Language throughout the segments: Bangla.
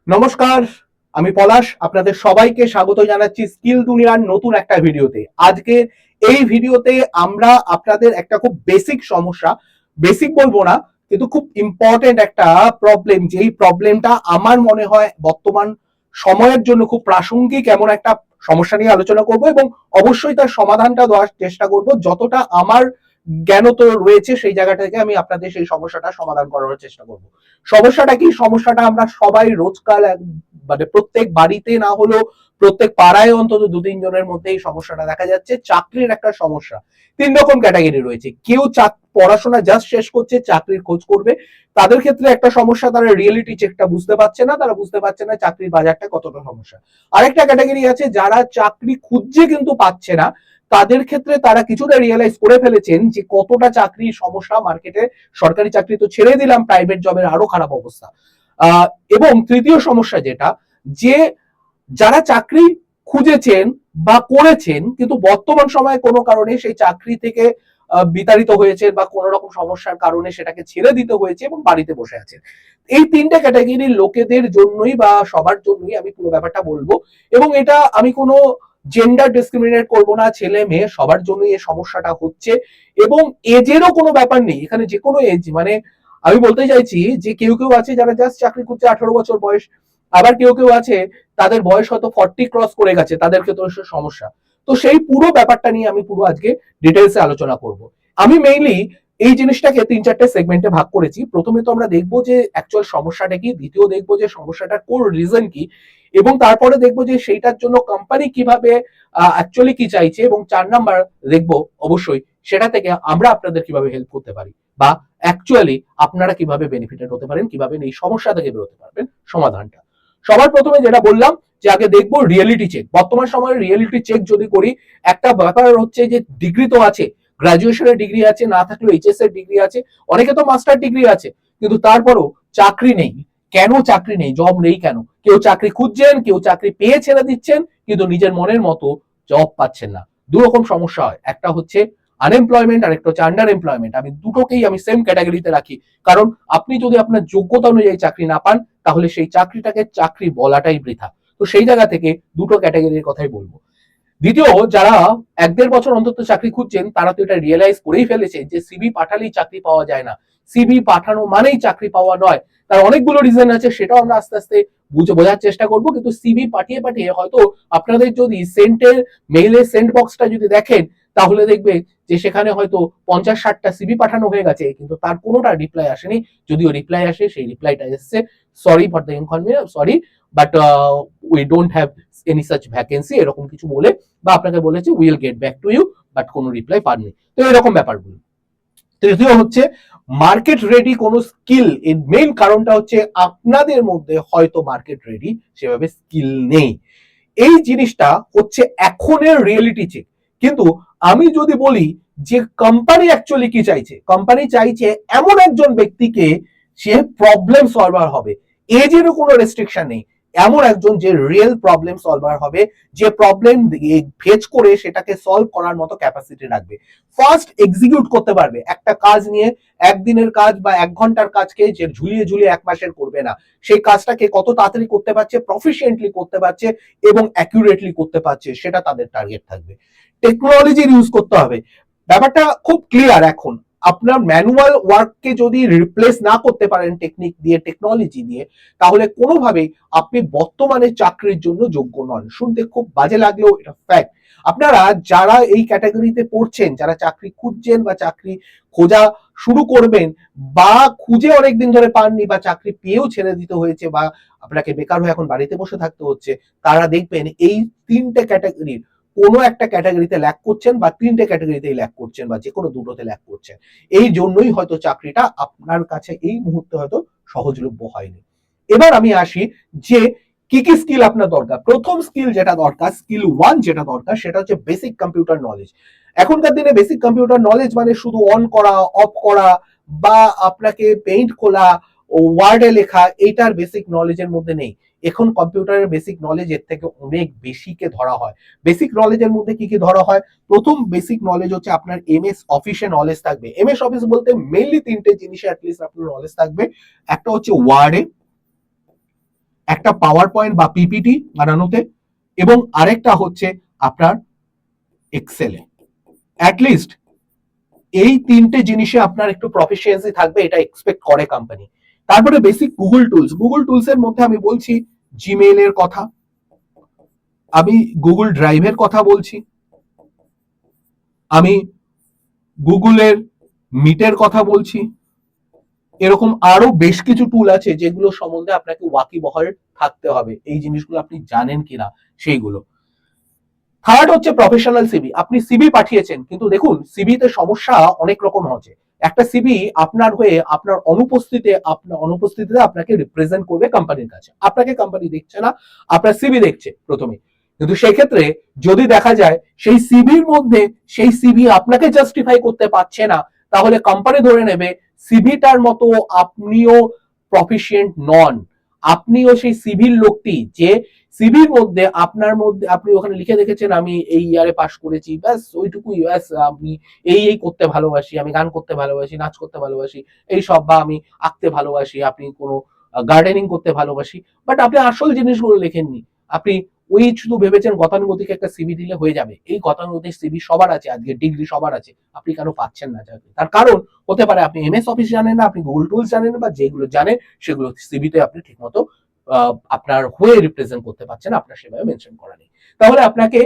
নমস্কার, আমি পলাশ। আপনাদের সবাইকে স্বাগত জানাচ্ছি স্কিল দুনিয়ার নতুন একটা ভিডিওতে। আজকে এই ভিডিওতে আমরা আপনাদের একটা খুব বেসিক সমস্যা, বেসিক বলবো না কিন্তু খুব ইম্পর্টেন্ট একটা প্রবলেম, যেই প্রবলেমটা আমার মনে হয় বর্তমান সময়ের জন্য খুব প্রাসঙ্গিক, এমন একটা সমস্যা নিয়ে আলোচনা করব এবং অবশ্যই তার সমাধানটা দেওয়ার চেষ্টা করব। যতটা আমার জ্ঞান তো রয়েছে সেই জায়গা থেকে আমি আপনাদের সেই সমস্যাটা সমাধান করার চেষ্টা করব। সমস্যাটা কি? সমস্যাটা আমরা সবাই রোজকার মানে প্রত্যেক বাড়িতে না হলেও প্রত্যেক পাড়ায় অন্তত দু তিন জনের মধ্যে এই সমস্যাটা দেখা যাচ্ছে। চাকরির একটা সমস্যা। তিন রকম ক্যাটাগরি রয়েছে। কেউ পড়াশোনা জাস্ট শেষ করছে, চাকরির খোঁজ করবে, তাদের ক্ষেত্রে একটা সমস্যা, তারা রিয়েলিটি চেকটা বুঝতে পারছে না, তারা বুঝতে পারছে না চাকরির বাজারটা কতটা সমস্যা। আরেকটা ক্যাটাগরি আছে যারা চাকরি খুঁজছে কিন্তু পাচ্ছে না, তাদের ক্ষেত্রে তারা কিছুটা রিয়েলাইজ করে ফেলেছেন যে কতটা চাকরির সমস্যা মার্কেটে। সরকারি চাকরি তো ছেড়ে দিলাম, প্রাইভেট জবের আরো খারাপ অবস্থা। এবং তৃতীয় সমস্যা যেটা, যে যারা চাকরি খুঁজেছেন বা করেছেন কিন্তু বর্তমান সময়ে কোনো কারণে সেই চাকরি থেকে বিতাড়িত হয়েছে বা কোনো রকম সমস্যার কারণে সেটাকে ছেড়ে দিতে হয়েছে এবং বাড়িতে বসে আছেন। এই তিনটা ক্যাটাগরির লোকেদের জন্যই বা সবার জন্যই আমি পুরো ব্যাপারটা বলবো। এবং এটা আমি কোনো জেন্ডার ডিসক্রিমিনেট করবো না, ছেলে মেয়ে সবার জন্যই এই সমস্যাটা হচ্ছে। এবং এজেরও কোনো ব্যাপার নেই এখানে, যে কোনো এজ, মানে আমি বলতে চাইছি যে কেউ কেউ আছে যারা জাস্ট চাকরি করছে, 18 বছর বয়স, আবার কেউ কেউ আছে তাদের বয়স হয়তো 40 ক্রস করে গেছে, তাদের ক্ষেত্রে সমস্যা। তো সেই পুরো ব্যাপারটা নিয়ে আমি পুরো আজকে ডিটেলসে আলোচনা করব। আমি মেইনলি এই জিনিসটাকে তিন চারটে সেগমেন্টে ভাগ করেছি। প্রথমে তো আমরা দেখবো যে অ্যাকচুয়াল সমস্যাটা কি, দ্বিতীয় দেখবো যে সমস্যাটার কোর রিজন কি, এবং তারপরে দেখবো যে সেইটার জন্য কোম্পানি কিভাবে অ্যাকচুয়ালি কি চাইছে, এবং 4 নাম্বার দেখবো অবশ্যই সেটা থেকে আমরা আপনাদের কিভাবে হেল্প করতে পারি, বা অ্যাকচুয়ালি আপনারা কিভাবে বেনিফিটেড হতে পারেন, কিভাবে এই সমস্যা থেকে বেরোতে পারবেন, সমাধানটা। সবার প্রথমে যেটা বললাম যে আগে দেখবো রিয়েলিটি চেক। বর্তমান সময়ে রিয়েলিটি চেক যদি করি, একটা ব্যাপার হচ্ছে যে ডিগ্রি তো আছে, গ্রাজুয়েশনের ডিগ্রি আছে, না থাকলেও এইচএস এর ডিগ্রি আছে, অনেকে তো মাস্টার ডিগ্রি আছে, কিন্তু তারপরও চাকরি নেই। কেন চাকরি নেই? জব নেই কেন? কেউ চাকরি খুঁজছেন, কেউ চাকরি পেয়ে ছেড়ে দিচ্ছেন, কিন্তু নিজের মনের মতো জব পাচ্ছেন না। দু রকম সমস্যা হয়, একটা হচ্ছে আনএমপ্লয়মেন্ট আর একটা হচ্ছে আন্ডার এমপ্লয়মেন্ট। আমি দুটোকেই আমি সেম ক্যাটাগরিতে রাখি, কারণ আপনি যদি আপনার যোগ্যতা অনুযায়ী চাকরি না পান, তাহলে সেই চাকরিটাকে চাকরি বলাটাই বৃথা। তো সেই জায়গা থেকে দুটো ক্যাটাগরির কথাই বলবো। দ্বিতীয়, যারা 1-1.5 বছর অন্তত চাকরি খুঁজছেন, তারা তো এটা রিয়েলাইজ করেই ফেলেছে যে সিভি পাঠালেই চাকরি পাওয়া যায় না, সিভি পাঠানো মানেই চাকরি পাওয়া নয়। তার অনেকগুলো রিজন আছে, সেটাও আমরা আস্তে আস্তে বোঝার চেষ্টা করবো। কিন্তু সিভি পাঠিয়ে পাঠিয়ে হয়তো আপনাদের যদি সেন্টের মেইলের সেন্ট বক্সটা যদি দেখেন, তাহলে দেখবে যে সেখানে হয়তো 50-60টা সিভি পাঠানো হয়ে গেছে, কিন্তু তার কোনোটা রিপ্লাই আসেনি। যদিও রিপ্লাই আসে, সেই রিপ্লাইটা এসছে, sorry for the inconvenience, sorry but we don't have any such vacancy, এরকম কিছু বলে, বা আপনাকে বলেছে will get back to you, but কোনো রিপ্লাই পাননি। তো এরকম ব্যাপারগুলো। তৃতীয় হচ্ছে মার্কেট রেডি কোন স্কিল। এর মেইন কারণটা হচ্ছে আপনাদের মধ্যে হয়তো মার্কেট রেডি সেভাবে স্কিল নেই। এই জিনিসটা হচ্ছে এখনের রিয়েলিটি চেক। কিন্তু আমি যদি বলি যে কোম্পানি অ্যাকচুয়ালি কি চাইছে, কোম্পানি চাইছে এমন একজন ব্যক্তিকে সে প্রবলেম সলভার হবে, এজেরও কোনো রেস্ট্রিকশন নেই, এমন একজন যে রিয়েল প্রবলেম সলভার হবে, যে প্রবলেম ফেস করে সেটাকে সলভ করার মতো ক্যাপাসিটি রাখবে, ফার্স্ট এক্সিকিউট করতে পারবে। একটা কাজ নিয়ে একদিনের কাজ বা 1 ঘন্টার কাজকে যে ঝুলিয়ে ঝুলিয়ে 1 মাসের করবে না, সেই কাজটাকে কত তাড়াতাড়ি করতে পারছে, প্রফিসিয়েন্টলি করতে পারছে এবং অ্যাকুরেটলি করতে পারছে, সেটা তাদের টার্গেট থাকবে। টেকনোলজির ইউজ করতে হবে। ব্যাপারটা খুব ক্লিয়ার এখন। আপনার ম্যানুয়াল ওয়ার্ককে যদি রিপ্লেস না করতে পারেন টেকনিক দিয়ে, টেকনোলজি দিয়ে, তাহলে কোনোভাবেই আপনি বর্তমানে চাকরির জন্য যোগ্য নন। শুনতে খুব বাজে লাগলেও এটা ফ্যাক্ট। আপনারা যারা এই ক্যাটাগরিতে পড়ছেন, যারা চাকরি খুঁজছেন বা চাকরি খোঁজা শুরু করবেন, বা খুঁজে অনেকদিন ধরে পাননি, বা চাকরি পেয়েও ছেড়ে দিতে হয়েছে, বা আপনাকে বেকার হয়ে এখন বাড়িতে বসে থাকতে হচ্ছে, তারা দেখবেন এই তিনটে ক্যাটাগরির কোনো একটা ক্যাটাগরিতে ল্যাক করছেন, বা তিনটে ক্যাটাগরিতেই ল্যাক করছেন, বা যে কোনো দুটোতে ল্যাক করছেন। এই জন্যই হয়তো চাকরিটা আপনার কাছে এই মুহূর্তে হয়তো সহজলভ্য হয়নি। এবার আমি আসি যে কি কি স্কিল আপনার দরকার। প্রথম স্কিল যেটা দরকার, স্কিল 1 যেটা দরকার, সেটা হচ্ছে বেসিক কম্পিউটার নলেজ। এখনকার দিনে বেসিক কম্পিউটার নলেজ মানে শুধু অন করা, অফ করা, বা আপনাকে পেইন্ট খোলা, ওয়ার্ডে লেখা, এইটার বেসিক নলেজের মধ্যে নেই। এখন কম্পিউটারের বেসিক নলেজ এর থেকে অনেক বেশিকে ধরা হয়। বেসিক নলেজের মধ্যে কি কি ধরা হয়? প্রথম বেসিক নলেজ হচ্ছে আপনার এমএস অফিসে নলেজ থাকবে। এমএস অফিস বলতে মেইনলি তিনটে জিনিসে অ্যাটলিস্ট আপনার নলেজ থাকবে। একটা হচ্ছে ওয়ার্ডে, একটা পাওয়ার পয়েন্ট বা পিপিটি বানানোতে, এবং আরেকটা হচ্ছে আপনার এক্সেলে। অ্যাটলিস্ট এই তিনটে জিনিসে আপনার একটু প্রফিসিয়েন্সি থাকবে, এটা এক্সপেক্ট করে কোম্পানি। তারপরে basic Google tools. Google tools এর মধ্যে আমি বলছি জিমেইল এর কথা, আমি গুগল ড্রাইভের কথা বলছি, আমি গুগলের মিটের কথা বলছি। এরকম আরো বেশ কিছু টুল আছে যেগুলো সম্বন্ধে আপনাকে ওয়াকিবহাল থাকতে হবে, এই জিনিসগুলো আপনি জানেন কিনা সেইগুলো। থার্ড হচ্ছে প্রফেশনাল সিভি। আপনি সিভি পাঠিয়েছেন, কিন্তু দেখুন সিভিতে সমস্যা অনেক রকম হচ্ছে। একটা সিভি আপনার হয়ে আপনার অনুপস্থিতিতে আপনাকে রিপ্রেজেন্ট করবে কোম্পানির কাছে। আপনাকে কোম্পানি দেখছে না, আপনার সিভি দেখছে প্রথমে। কিন্তু সেক্ষেত্রে যদি দেখা যায় সেই সিভির মধ্যে সেই সিভি আপনাকে জাস্টিফাই করতে পারছে না, তাহলে কোম্পানি ধরে নেবে সিভিটার মতো আপনিও প্রফিশিয়েন্ট নন। আপনিও সেই সিভির লোকটি যে সিভির মধ্যে আপনি ওখানে লিখে দেখেছেন আমি এই ইয়ারে পাস করেছি, ব্যাস ওইটুকুই। ব্যাস আমি এই করতে ভালোবাসি, আমি গান করতে ভালোবাসি, নাচ করতে ভালোবাসি, এই সব, বা আমি আঁকতে ভালোবাসি, আপনি কোনো গার্ডেনিং করতে ভালোবাসি, বাট আপনি আসল জিনিসগুলো লেখেননি। আপনি ওই শুধু ভেবেছেন গতানুগতিক একটা সিভি দিলে হয়ে যাবে। এই গতানুগতিক সিভি সবার আছে, আজকে ডিগ্রি সবার আছে, আপনি কেন পাচ্ছেন না চাকরি? তার কারণ হতে পারে আপনি এমএস অফিস জানেন না, আপনি গুগল টুলস জানেন না, বা যেগুলো জানেন সেগুলো সিভিতে আপনি ঠিকমতো আপনার হয়ে রিপ্রেজেন্ট করতে পারছেন, আপনার সেভাবে মেনশন করা নেই। তাহলে আপনাকে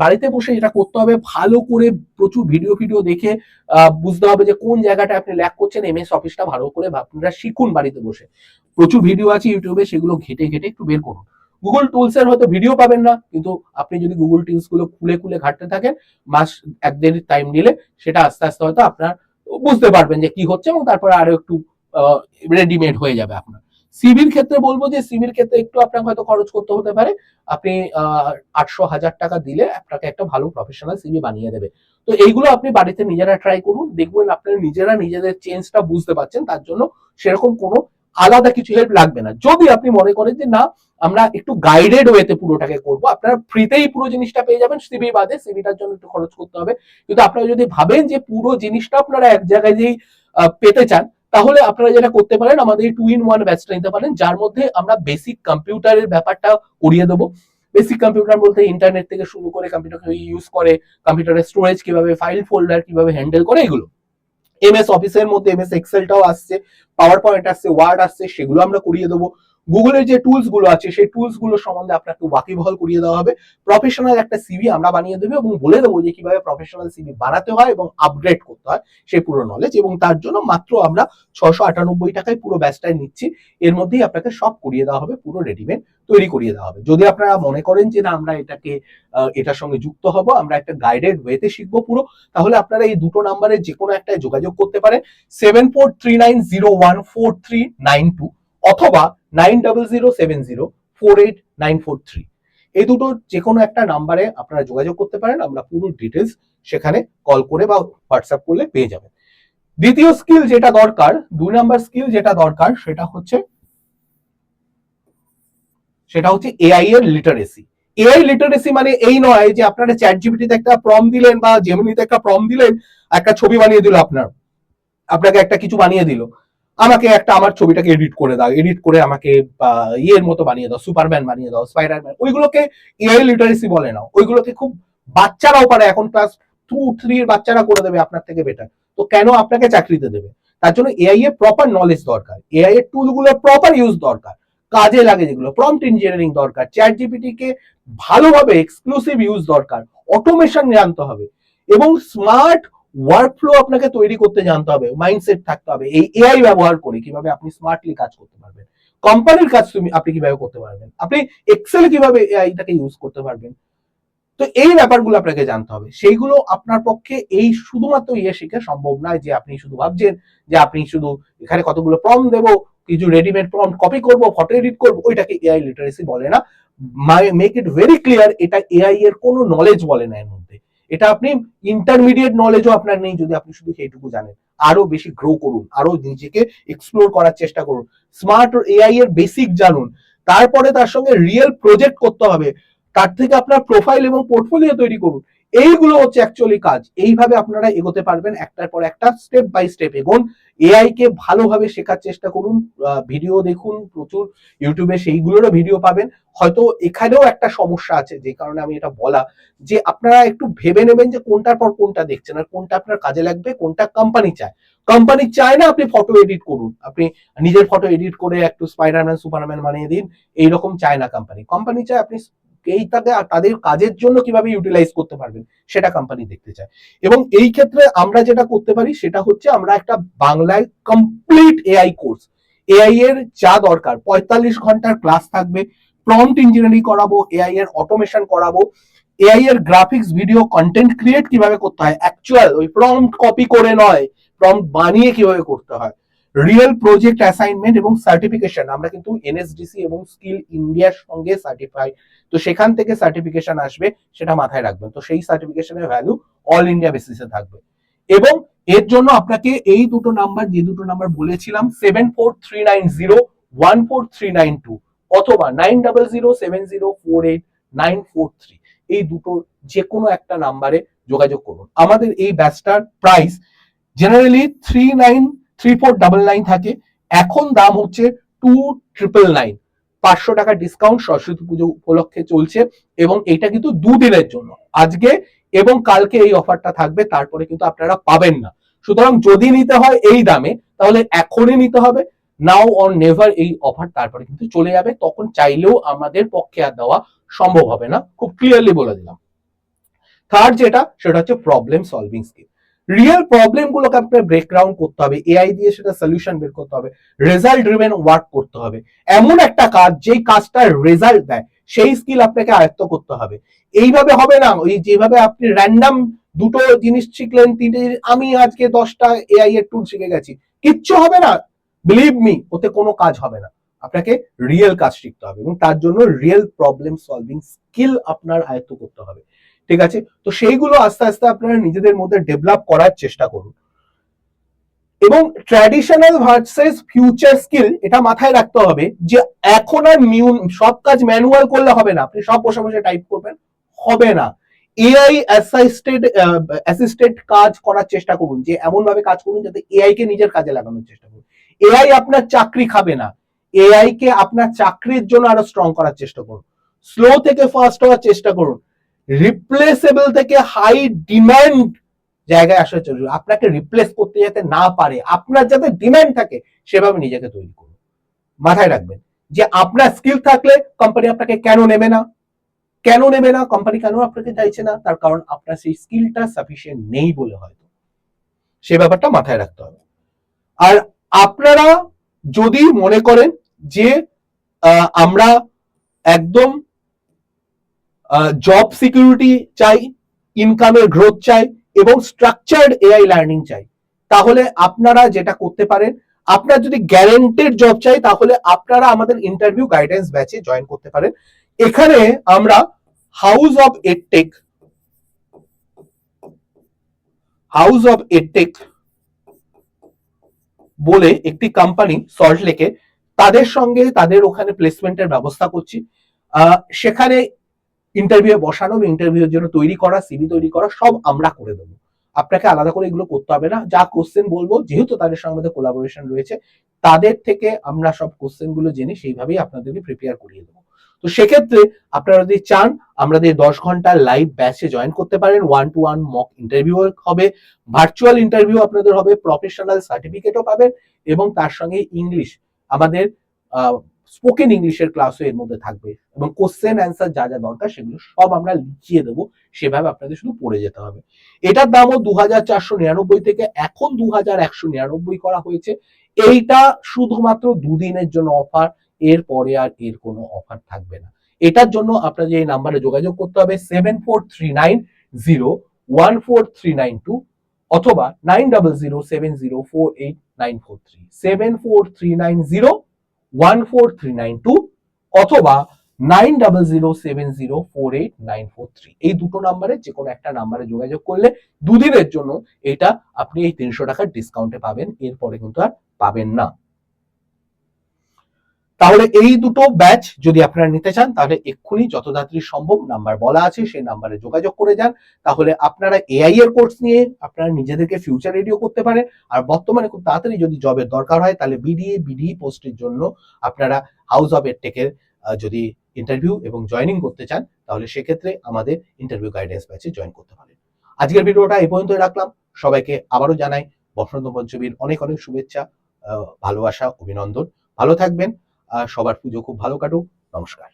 বাড়িতে বসে এটা করতে হবে, ভালো করে প্রচুর ভিডিও দেখে বুঝতে হবে যে কোন জায়গাটা আপনি ল্যাক করছেন। এমএস অফিসটা ভালো করে আপনারা শিখুন বাড়িতে বসে, প্রচুর ভিডিও আছে ইউটিউবে, সেগুলো ঘেটে একটু বের করুন। গুগল টুলস এর হয়তো ভিডিও পাবেন না, কিন্তু আপনি যদি গুগল টুলস গুলো খুলে ঘাটতে থাকেন মাস এক দেড় টাইম নিলে, সেটা আস্তে আস্তে হয়তো আপনার বুঝতে পারবেন যে কি হচ্ছে, এবং তারপরে আরো একটু রেডিমেড হয়ে যাবে আপনার। সিভির ক্ষেত্রে বলবো যে সিভির ক্ষেত্রে একটু আপনাকে হয়তো খরচ করতে হতে পারে। আপনি 800,000 টাকা দিলে আপনাকে একটা ভালো প্রফেশনাল সিভি বানিয়ে দেবে। তো এইগুলো আপনি বাড়িতে নিজেরা ট্রাই করুন, দেখবেন আপনারা নিজেরা নিজেদের চেঞ্জটা বুঝতে পারছেন। তার জন্য সেরকম কোনো আলাদা কিছু হেল্প লাগবে না। যদি আপনি মনে করেন যে না আমরা একটু গাইডেড ওয়েতে পুরোটাকে করবো, আপনারা ফ্রিতেই পুরো জিনিসটা পেয়ে যাবেন সিভি বাদে, সিভিটার জন্য একটু খরচ করতে হবে। কিন্তু আপনারা যদি ভাবেন যে পুরো জিনিসটা আপনারা এক জায়গায় যেই পেতে চান, তাহলে আপনারা যেটা করতে পারেন, আমাদের 2-in-1 ব্যাচটা নিতে পারেন, যার মধ্যে আমরা বেসিক কম্পিউটারের ব্যাপারটা করিয়ে দেবো। বেসিক কম্পিউটার বলতে ইন্টারনেট থেকে শুরু করে কম্পিউটার ইউজ করে, কম্পিউটারের স্টোরেজ কিভাবে, ফাইল ফোল্ডার কিভাবে হ্যান্ডেল করে, এগুলো। এমএস অফিসের মধ্যে এমএস এক্সেলটাও আসছে, পাওয়ার পয়েন্ট আসছে, ওয়ার্ড আসছে, সেগুলো আমরা করিয়ে দেবো। গুগলের যে টুলস গুলো আছে সেই টুলস গুলো সম্বন্ধে আপনাকে ওয়াকিবহাল করিয়ে দেওয়া হবে। প্রফেশনাল একটা সিভি আমরা বানিয়ে দেবো, এবং বলে দেবো যে কিভাবে প্রফেশনাল সিভি বানাতে হয় এবং আপগ্রেড করতে হয় সেই পুরো নলেজ। এবং তার জন্য মাত্র আমরা 698 টাকায় পুরো ব্যাচটাই নিচ্ছি। এর মধ্যেই আপনাকে সব করিয়ে দেওয়া হবে, পুরো রেডিমেড তৈরি করিয়ে দেওয়া হবে। যদি আপনারা মনে করেন যে না আমরা এটার সঙ্গে যুক্ত হব, আমরা একটা গাইডেড ওয়েতে শিখবো পুরো, তাহলে আপনারা এই দুটো নাম্বারে যে কোনো একটা যোগাযোগ করতে পারেন, 7439014392 অথবা 9007048943। এই দুটো যে কোনো একটা নাম্বারে আপনারা যোগাযোগ করতে পারেন, আমরা পুরো ডিটেলস সেখানে কল করে বা হোয়াটসঅ্যাপ করলে পেয়ে যাবেন। দ্বিতীয় স্কিল যেটা দরকার, 2 নাম্বার স্কিল যেটা দরকার, সেটা হচ্ছে এআই এর লিটারেসি। এআই লিটারেসি মানে এই নয় যে আপনারা চ্যাট জিপিটিতে একটা প্রম্পট দিলেন বা জেমিনিতে একটা প্রম্পট দিলেন, একটা ছবি বানিয়ে দিল, আপনাকে একটা কিছু বানিয়ে দিল, আমাকে আমার ছবিটাকে এডিট করে দাও, এডিট করে আমাকে ইয়ের মতো বানিয়ে দাও, সুপারম্যান বানিয়ে দাও, স্পাইডারম্যান। ওইগুলোকে এআই লিটারেসি বলে না, ওইগুলোকে খুব বাচ্চারাও পারে, এখন ক্লাস 2-3 এর বাচ্চারা করে দেবে আপনার থেকে বেটার। তো কেন আপনাকে চাকরিতে দেবে? তার জন্য এআই এর প্রপার নলেজ দরকার, এআই এর টুলগুলোর প্রপার ইউজ দরকার, কাজে লাগে যেগুলো, প্রম্পট ইঞ্জিনিয়ারিং দরকার, চ্যাট জিপিটি কে ভালোভাবে এক্সক্লুসিভ ইউজ দরকার, অটোমেশন জানতে হবে, এবং স্মার্ট ওয়ার্কফ্লো আপনাকে তৈরি করতে জানতে হবে, মাইন্ডসেট থাকতে হবে এই এআই ব্যবহার করে কিভাবে আপনি স্মার্টলি কাজ করতে পারবেন, কোম্পানির কাজ আপনি কিভাবে করতে পারবেন, আপনি এক্সেল কিভাবে এআইটাকে ইউজ করতে পারবেন। তো এই ব্যাপারগুলো আপনাকে জানতে হবে। সেইগুলো আপনার পক্ষে এই শুধুমাত্র শিখে সম্ভব নয় যে আপনি শুধু ভাবছেন যে আপনি শুধু এখানে কতগুলো প্রম্পট দেবো, কিছু রেডিমেড প্রম্পট কপি করব, ফটো এডিট করব, ওইটাকে এআই লিটারেসি বলে না। মেক ইট ভেরি ক্লিয়ার, এটা এআই এর কোনো নলেজ বলে না এর মধ্যে। এটা আপনি ইন্টারমিডিয়েট নলেজও আপনার নেই যদি আপনি শুধু সেইটুকু জানেন। আরো বেশি গ্রো করুন, আরো নিজেকে এক্সপ্লোর করার চেষ্টা করুন, স্মার্ট এআই এর বেসিক জানুন, তারপরে তার সঙ্গে রিয়েল প্রজেক্ট করতে হবে, তার থেকে আপনার প্রোফাইল এবং পোর্টফোলিও তৈরি করুন। এইগুলো হচ্ছে অ্যাকচুয়ালি কাজ। এইভাবে আপনারা এগোতে পারবেন, একটার পর একটা স্টেপ বাই স্টেপ এগোন। এআই কে ভালোভাবে শেখার চেষ্টা করুন, ভিডিও দেখুন প্রচুর ইউটিউবে, সেইগুলোরও ভিডিও পাবেন। হয়তো এখানেও একটা সমস্যা আছে, যে কারণে আমি এটা বলা, যে আপনারা একটু ভেবে নেবেন যে কোনটার পর কোনটা দেখছেন, আর কোনটা আপনার কাজে লাগবে, কোনটা কোম্পানি চায়। কোম্পানি চায় না আপনি ফটো এডিট করুন, আপনি নিজের ফটো এডিট করে একটু স্পাইডারম্যান সুপারম্যান বানিয়ে দিন, এইরকম চায় না কোম্পানি। কোম্পানি চায় আপনি এইটাকে তাদের কাজের জন্য কিভাবে ইউটিলাইজ করতে পারবেন, সেটা কোম্পানি দেখতে চায়। এবং এই ক্ষেত্রে আমরা যেটা করতে পারি সেটা হচ্ছে আমরা একটা বাংলায় কমপ্লিট এআই কোর্স, এআই এর যা দরকার 45 ঘন্টার ক্লাস থাকবে, প্রম্পট ইঞ্জিনিয়ারিং করাবো, এআই এর অটোমেশন করাবো, এআই এর গ্রাফিক্স ভিডিও কন্টেন্ট ক্রিয়েট কিভাবে করতে হয়, অ্যাকচুয়াল ওই প্রম্পট কপি করে নয়, প্রম্পট বানিয়ে কিভাবে করতে হয়, রিয়েল প্রজেক্ট অ্যাসাইনমেন্ট এবং সার্টিফিকেশন। আমরা কিন্তু এনএসডিসি এবং স্কিল ইন্ডিয়ার সঙ্গে সার্টিফাই, তো সেখান থেকে সার্টিফিকেশন আসবে, সেটা মাথায় রাখবেন। তো সেই সার্টিফিকেশনের ভ্যালু অল ইন্ডিয়া বেসিসে থাকবে। এবং এর জন্য আপনাকে এই দুটো নাম্বার, যে দুটো নাম্বার বলেছিলাম, 7439014392 অথবা 9007048943, এই দুটো যে কোনো একটা নাম্বারে যোগাযোগ করুন। আমাদের এই ব্যাচটার প্রাইস জেনারেলি 393499 থাকে, এখন দাম হচ্ছে 2999। 500 টাকা ডিসকাউন্ট সরস্বতী পুজো উপলক্ষে চলছে, এবং এটা কিন্তু দুদিনের জন্য, আজকে এবং কালকে এই অফারটা থাকবে, তারপরে কিন্তু আপনারা পাবেন না। সুতরাং যদি নিতে হয় এই দামে, তাহলে এখনই নিতে হবে, নাও অর নেভার এই অফার তারপরে কিন্তু চলে যাবে, তখন চাইলেও আমাদের পক্ষে আর দেওয়া সম্ভব হবে না, খুব ক্লিয়ারলি বলে দিলাম। থার্ড যেটা, সেটা হচ্ছে problem solving skill. Real problem গুলোকে আপনার ব্রেকগ্রাউন্ড করতে হবে, এআই দিয়ে সেটা সলিউশন বের করতে হবে, রেজাল্ট ড্রিভেন ওয়ার্ক করতে হবে, এমন একটা কাজ যেই কাজটার রেজাল্ট দেয়, সেই স্কিল আপনাকে আয়ত্ত করতে হবে। এইভাবে হবে না, ওই যেভাবে আপনি র্যান্ডাম দুটো জিনিস শিখলেন, তিনটে জিনিস, আমি আজকে 10টা এআই এর টুল শিখে গেছি, কিচ্ছু হবে না, বিলিভ মি, ওতে কোনো কাজ হবে না। আপনাকে রিয়েল কাজ শিখতে হবে, এবং তার জন্য রিয়েল প্রবলেম সলভিং স্কিল আপনার আয়ত্ত করতে হবে। ঠিক আছে, তো সেইগুলো আস্তে আস্তে আপনারা নিজেদের মধ্যে ডেভেলপ করার চেষ্টা করুন। এবং ট্র্যাডিশনাল ভার্সেস ফিউচার স্কিল, এটা মাথায় রাখতে হবে যে এখন আর সব কাজ ম্যানুয়াল করলে হবে না, আপনি সব বসে বসে টাইপ করবেন, হবে না। এআই অ্যাসিস্টেড কাজ করার চেষ্টা করুন, যে এমন ভাবে কাজ করুন যাতে এআই কে নিজের কাজে লাগানোর চেষ্টা করুন। এআই আপনার চাকরি খাবে না, এআই কে আপনার চাকরির জন্য আরো স্ট্রং করার চেষ্টা করুন, স্লো থেকে ফাস্ট হওয়ার চেষ্টা করুন, রিপ্লেসেবল থেকে হাই ডিমান্ড জায়গায় আসা চলবে। আপনাকে রিপ্লেস করতে যাতে না পারে, আপনার যাতে ডিমান্ড থাকে, সেভাবে নিজেকে তৈরি করুন। মাথায় রাখবেন যে আপনার স্কিল থাকলে কোম্পানি আপনাকে কেন নেবে না, কেন নেবে না, কোম্পানি কেন আপনাকে চাইছে না, তার কারণ আপনার সেই স্কিলটা সাফিসিয়েন্ট নেই বলে হয়তো, সে ব্যাপারটা মাথায় রাখতে হবে। আর আপনারা যদি মনে করেন যে আমরা একদম জব সিকিউরিটি চাই, ইনকামের গ্রোথ চাই, এবং স্ট্রাকচার্ড এআই লার্নিং চাই, তাহলে আপনারা যেটা করতে পারেন, আপনার যদি গ্যারান্টেড জব চাই, তাহলে আপনারা আমাদের ইন্টারভিউ গাইডেন্স ব্যাচে জয়েন করতে পারেন। এখানে আমরা হাউস অফ এডটেক বলে একটি কোম্পানি সল্টলেকে, তাদের সঙ্গে তাদের ওখানে প্লেসমেন্টের ব্যবস্থা করছি। সেখানে ইন্টারভিউ বসানো, ইন্টারভিউর জন্য তৈরি করা, সিভি তৈরি করা, সব আমরা করে দেবো। আপনাকে আলাদা করে এগুলো করতে হবে না। যা কোশ্চেন বলবো, যেহেতু তাদের সঙ্গে আমাদের কোলাবোরেশন রয়েছে, তাদের থেকে আমরা সব কোশ্চেন গুলো জেনে সেইভাবেই আপনাদেরকে প্রিপেয়ার করিয়ে দেবো। তো সেক্ষেত্রে আপনারা যদি চান আমাদের 10 ঘন্টার লাইভ ব্যাচে জয়েন করতে পারেন। 1-to-1 মক ইন্টারভিউ হবে, ভার্চুয়াল ইন্টারভিউ আপনাদের হবে, প্রফেশনাল সার্টিফিকেটও পাবেন, এবং তার সঙ্গে ইংলিশ, আমাদের স্পোকেন ইংলিশের ক্লাসও এর মধ্যে থাকবে, এবং কোশ্চেন অ্যান্সার যা যা দরকার সেগুলো সব আমরা লিখিয়ে দেবো, সেভাবে আপনাদের শুধু পড়ে যেতে হবে। এটার দামও 2499 থেকে এখন 2199 করা হয়েছে। এইটা শুধুমাত্র দুদিনের জন্য অফার, এর পরে আর এর কোনো অফার থাকবে না। এটার জন্য আপনাদের এই নাম্বারে যোগাযোগ করতে হবে 7439014392 অথবা 9007048943, 7439014392 অথবা 9007048943, এই দুটো নাম্বারে যে কোনো একটা নাম্বারে যোগাযোগ করলে দুদিনের জন্য এটা আপনি এই 300 টাকার ডিসকাউন্টে পাবেন, এরপরে কিন্তু আর পাবেন না। তাহলে এই দুটো ব্যাচ যদি আপনারা নিতে চান তাহলে এক্ষুনি যত তাড়াতাড়ি সম্ভব নাম্বার বলা আছে সেই নাম্বারে যোগাযোগ করে যান। তাহলে আপনারা এআই এর কোর্স নিয়ে আপনারা নিজেদেরকে ফিউচার রেডিও করতে পারেন। আর বর্তমানে খুব তাড়াতাড়ি যদি জবের দরকার হয় তাহলে বিডিই পোস্টের জন্য আপনারা হাউস অফ এডটেকের যদি ইন্টারভিউ এবং জয়েনিং করতে চান তাহলে সেক্ষেত্রে আমাদের ইন্টারভিউ গাইডেন্স ব্যাচে জয়েন করতে পারেন। আজকের ভিডিওটা এই পর্যন্তই রাখলাম। সবাইকে আবারও জানাই বসন্ত পঞ্চমীর অনেক অনেক শুভেচ্ছা, ভালোবাসা, অভিনন্দন। ভালো থাকবেন। সবার পুজো খুব ভালো কাটুক। নমস্কার।